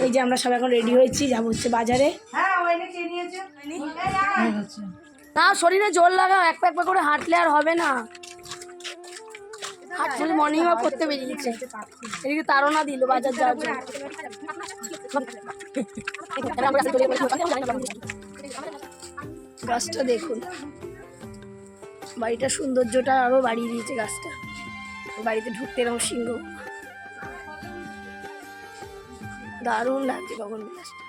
এই যে আমরা সব এখন রেডি হয়েছি, যাবো হচ্ছে বাজারে। না শরীরে জোর লাগাও, এক প্যাক করে হাঁটলে আর হবে না। হাঁটলে মর্নিং ওয়াক করতে বেরিয়েছে, এদিকে তাড়না দিল বাজার যাওয়ার জন্য। গাছটা দেখুন, বাড়িটা সৌন্দর্যটা আরো বাড়িয়ে দিয়েছে গাছটা। বাড়িতে ঢুকতে এরকম সিংহ, দারুণ লাগছে গগন বিলাসটা।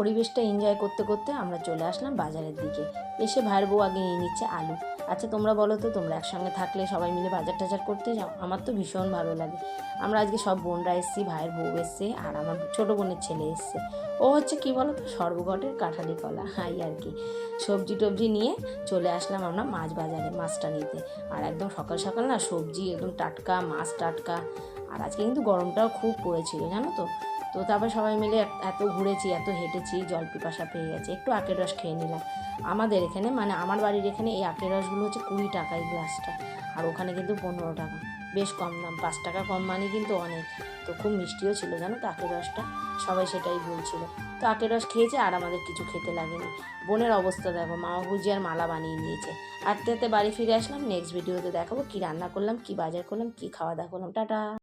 পরিবেশটা এনজয় করতে করতে আমরা চলে আসলাম বাজারের দিকে। এসে ভাইয়ের বউ আগে নিয়ে নিচ্ছে আলু। আচ্ছা তোমরা বলো তো, তোমরা একসঙ্গে থাকলে সবাই মিলে বাজার টাজার করতে যাও? আমার তো ভীষণ ভালো লাগে। আমরা আজকে সব বোনরা এসেছি, ভাইয়ের বউ এসছে, আর আমার ছোটো বোনের ছেলে এসছে। ও হচ্ছে কি বলো তো, সর্বঘটের কাঁঠালি কলা, হাই আর কি। সবজি টবজি নিয়ে চলে আসলাম আমরা মাছ বাজারে, মাছটা নিতে। আর একদম সকাল সকাল না সবজি একদম টাটকা, মাছ টাটকা। আর আজকে কিন্তু গরমটাও খুব পড়েছিল জানো তো। তো তারপর সবাই মিলে এত ঘুরেছি, এত হেঁটেছি, জল পিপাসা পেয়ে গেছে, একটু আখের রস খেয়ে নিলাম। আমাদের এখানে মানে আমার বাড়ির এখানে এই আখের রসগুলো হচ্ছে 20 টাকা এই গ্লাসটা, আর ওখানে কিন্তু 15 টাকা, বেশ কম দাম। 5 টাকা কম মানে কিন্তু অনেক। তো খুব মিষ্টিও ছিল জানো তো আখের রসটা, সবাই সেটাই বলছিল। তো আখের রস খেয়েছে, আর আমাদের কিছু খেতে লাগেনি। বোনের অবস্থা দেখো, মামা ভুজিয়ার মালা বানিয়ে নিয়েছে। আস্তে আস্তে বাড়ি ফিরে আসলাম। নেক্সট ভিডিওতে দেখাবো কী রান্না করলাম, কী বাজার করলাম, কী খাওয়া দাওয়া করলাম। টাটা।